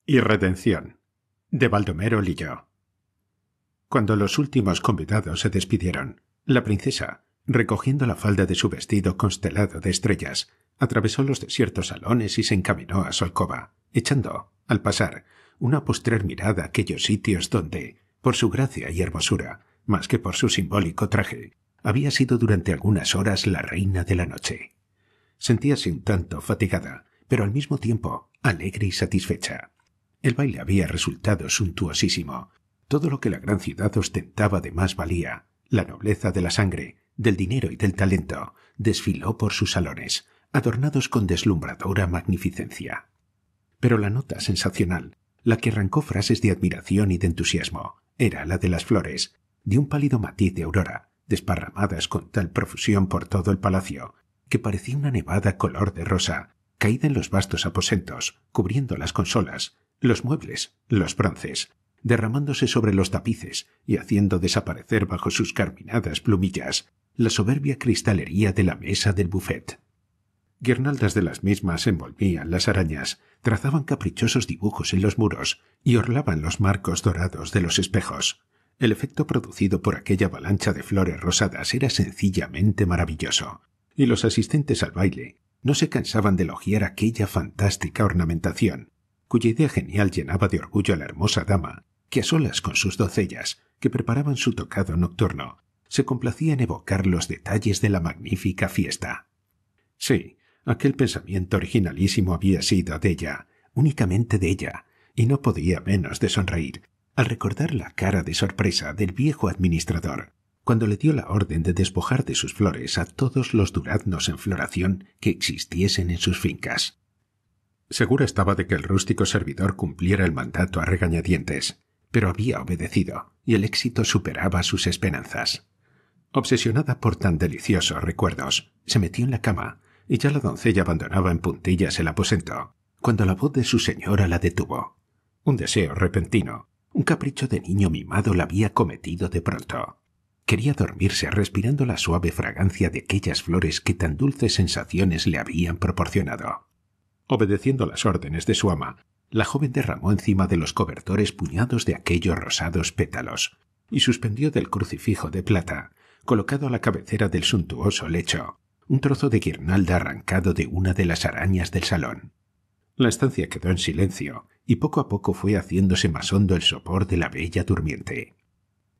y redención, de Baldomero Lillo. Cuando los últimos convidados se despidieron, la princesa, recogiendo la falda de su vestido constelado de estrellas, atravesó los desiertos salones y se encaminó a su alcoba, echando, al pasar, una postrer mirada a aquellos sitios donde, por su gracia y hermosura, más que por su simbólico traje, había sido durante algunas horas la reina de la noche. Sentíase un tanto fatigada, pero al mismo tiempo alegre y satisfecha. El baile había resultado suntuosísimo. Todo lo que la gran ciudad ostentaba de más valía, la nobleza de la sangre, del dinero y del talento, desfiló por sus salones, adornados con deslumbradora magnificencia. Pero la nota sensacional, la que arrancó frases de admiración y de entusiasmo, era la de las flores, de un pálido matiz de aurora, desparramadas con tal profusión por todo el palacio, que parecía una nevada color de rosa, caída en los vastos aposentos, cubriendo las consolas, los muebles, los bronces, derramándose sobre los tapices y haciendo desaparecer bajo sus carminadas plumillas la soberbia cristalería de la mesa del buffet. Guirnaldas de las mismas envolvían las arañas, trazaban caprichosos dibujos en los muros y orlaban los marcos dorados de los espejos. El efecto producido por aquella avalancha de flores rosadas era sencillamente maravilloso, y los asistentes al baile no se cansaban de elogiar aquella fantástica ornamentación, cuya idea genial llenaba de orgullo a la hermosa dama, que a solas con sus doncellas, que preparaban su tocado nocturno, se complacía en evocar los detalles de la magnífica fiesta. Sí, aquel pensamiento originalísimo había sido de ella, únicamente de ella, y no podía menos de sonreír al recordar la cara de sorpresa del viejo administrador, cuando le dio la orden de despojar de sus flores a todos los duraznos en floración que existiesen en sus fincas. Segura estaba de que el rústico servidor cumpliera el mandato a regañadientes, pero había obedecido, y el éxito superaba sus esperanzas. Obsesionada por tan deliciosos recuerdos, se metió en la cama, y ya la doncella abandonaba en puntillas el aposento, cuando la voz de su señora la detuvo. Un deseo repentino, un capricho de niño mimado la había cometido de pronto. Quería dormirse respirando la suave fragancia de aquellas flores que tan dulces sensaciones le habían proporcionado. Obedeciendo las órdenes de su ama, la joven derramó encima de los cobertores puñados de aquellos rosados pétalos y suspendió del crucifijo de plata, colocado a la cabecera del suntuoso lecho, un trozo de guirnalda arrancado de una de las arañas del salón. La estancia quedó en silencio y poco a poco fue haciéndose más hondo el sopor de la bella durmiente.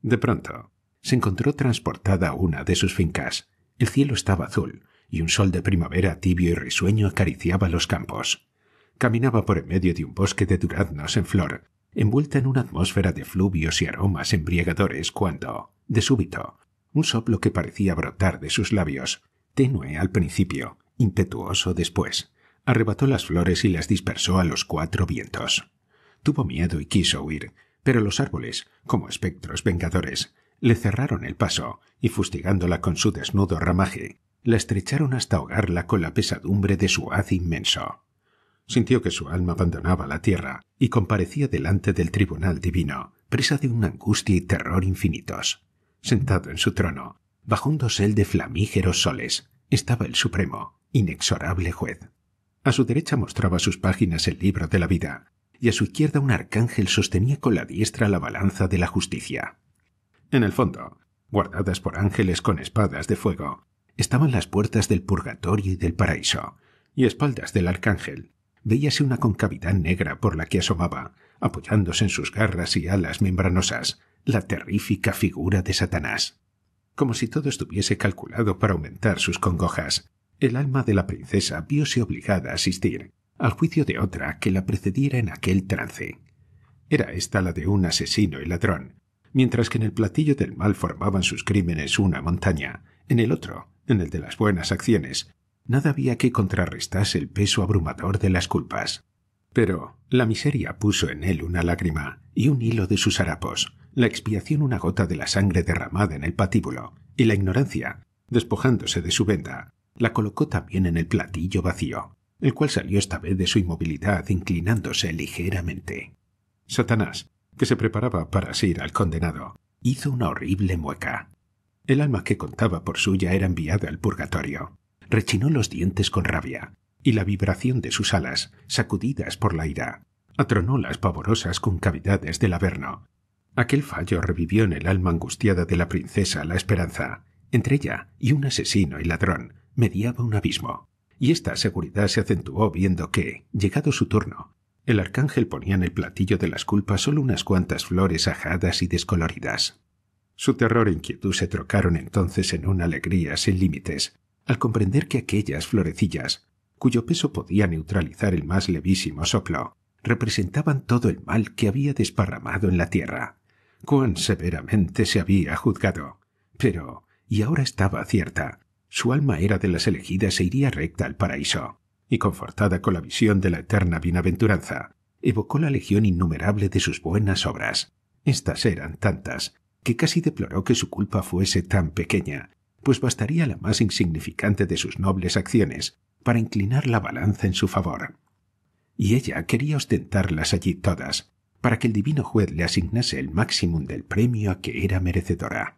De pronto, se encontró transportada a una de sus fincas. El cielo estaba azul y un sol de primavera tibio y risueño acariciaba los campos. Caminaba por en medio de un bosque de duraznos en flor, envuelta en una atmósfera de fluvios y aromas embriagadores cuando, de súbito, un soplo que parecía brotar de sus labios, tenue al principio, impetuoso después, arrebató las flores y las dispersó a los cuatro vientos. Tuvo miedo y quiso huir, pero los árboles, como espectros vengadores, le cerraron el paso y, fustigándola con su desnudo ramaje, la estrecharon hasta ahogarla con la pesadumbre de su haz inmenso. Sintió que su alma abandonaba la tierra y comparecía delante del tribunal divino, presa de una angustia y terror infinitos. Sentado en su trono, bajo un dosel de flamígeros soles, estaba el supremo, inexorable juez. A su derecha mostraba sus páginas el libro de la vida, y a su izquierda un arcángel sostenía con la diestra la balanza de la justicia. En el fondo, guardadas por ángeles con espadas de fuego, estaban las puertas del purgatorio y del paraíso, y a espaldas del arcángel veíase una concavidad negra por la que asomaba, apoyándose en sus garras y alas membranosas, la terrífica figura de Satanás. Como si todo estuviese calculado para aumentar sus congojas, el alma de la princesa viose obligada a asistir al juicio de otra que la precediera en aquel trance. Era esta la de un asesino y ladrón, mientras que en el platillo del mal formaban sus crímenes una montaña, en el otro, en el de las buenas acciones, nada había que contrarrestase el peso abrumador de las culpas. Pero la miseria puso en él una lágrima y un hilo de sus harapos, la expiación una gota de la sangre derramada en el patíbulo, y la ignorancia, despojándose de su venda, la colocó también en el platillo vacío, el cual salió esta vez de su inmovilidad inclinándose ligeramente. Satanás, que se preparaba para asir al condenado, hizo una horrible mueca. El alma que contaba por suya era enviada al purgatorio. Rechinó los dientes con rabia, y la vibración de sus alas, sacudidas por la ira, atronó las pavorosas concavidades del Averno. Aquel fallo revivió en el alma angustiada de la princesa la esperanza. Entre ella y un asesino y ladrón mediaba un abismo, y esta seguridad se acentuó viendo que, llegado su turno, el arcángel ponía en el platillo de las culpas solo unas cuantas flores ajadas y descoloridas. Su terror e inquietud se trocaron entonces en una alegría sin límites, al comprender que aquellas florecillas, cuyo peso podía neutralizar el más levísimo soplo, representaban todo el mal que había desparramado en la tierra. Cuán severamente se había juzgado. Pero, y ahora estaba cierta, su alma era de las elegidas e iría recta al paraíso, y confortada con la visión de la eterna bienaventuranza, evocó la legión innumerable de sus buenas obras. Estas eran tantas, que casi deploró que su culpa fuese tan pequeña, pues bastaría la más insignificante de sus nobles acciones para inclinar la balanza en su favor. Y ella quería ostentarlas allí todas, para que el divino juez le asignase el máximum del premio a que era merecedora.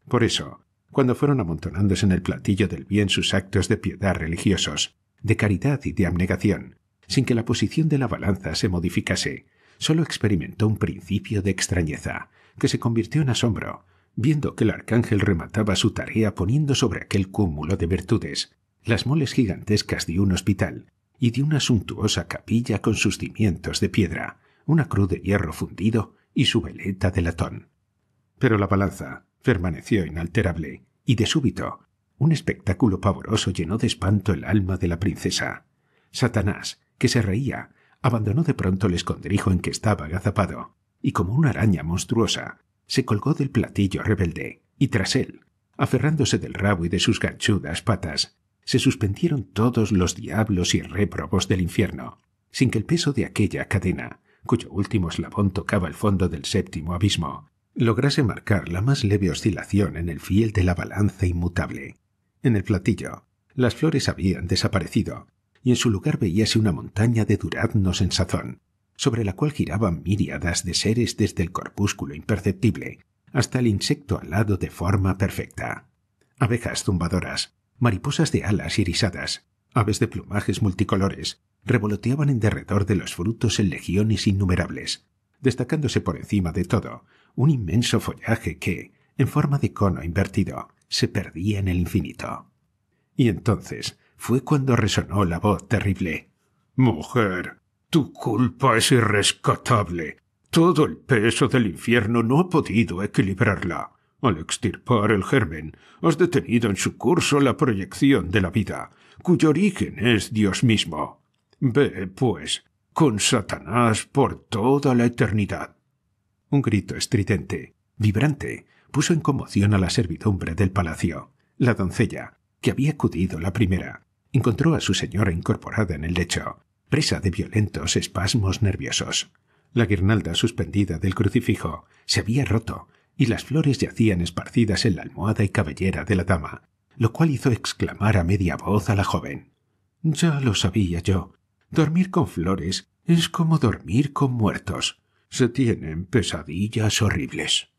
Por eso, cuando fueron amontonándose en el platillo del bien sus actos de piedad religiosos, de caridad y de abnegación, sin que la posición de la balanza se modificase, sólo experimentó un principio de extrañeza, que se convirtió en asombro, viendo que el arcángel remataba su tarea poniendo sobre aquel cúmulo de virtudes las moles gigantescas de un hospital y de una suntuosa capilla con sus cimientos de piedra, una cruz de hierro fundido y su veleta de latón. Pero la balanza permaneció inalterable, y de súbito un espectáculo pavoroso llenó de espanto el alma de la princesa. Satanás, que se reía, abandonó de pronto el escondrijo en que estaba agazapado, y como una araña monstruosa, se colgó del platillo rebelde, y tras él, aferrándose del rabo y de sus ganchudas patas, se suspendieron todos los diablos y réprobos del infierno, sin que el peso de aquella cadena, cuyo último eslabón tocaba el fondo del séptimo abismo, lograse marcar la más leve oscilación en el fiel de la balanza inmutable. En el platillo, las flores habían desaparecido, y en su lugar veíase una montaña de duraznos en sazón, sobre la cual giraban miríadas de seres desde el corpúsculo imperceptible hasta el insecto alado de forma perfecta. Abejas zumbadoras, mariposas de alas irisadas, aves de plumajes multicolores, revoloteaban en derredor de los frutos en legiones innumerables, destacándose por encima de todo un inmenso follaje que, en forma de cono invertido, se perdía en el infinito. Y entonces fue cuando resonó la voz terrible. «Mujer, tu culpa es irrescatable. Todo el peso del infierno no ha podido equilibrarla. Al extirpar el germen, has detenido en su curso la proyección de la vida, cuyo origen es Dios mismo. Ve, pues, con Satanás por toda la eternidad». Un grito estridente, vibrante, puso en conmoción a la servidumbre del palacio. La doncella, que había acudido la primera, encontró a su señora incorporada en el lecho, presa de violentos espasmos nerviosos. La guirnalda suspendida del crucifijo se había roto y las flores yacían esparcidas en la almohada y cabellera de la dama, lo cual hizo exclamar a media voz a la joven. «Ya lo sabía yo. Dormir con flores es como dormir con muertos. Se tienen pesadillas horribles».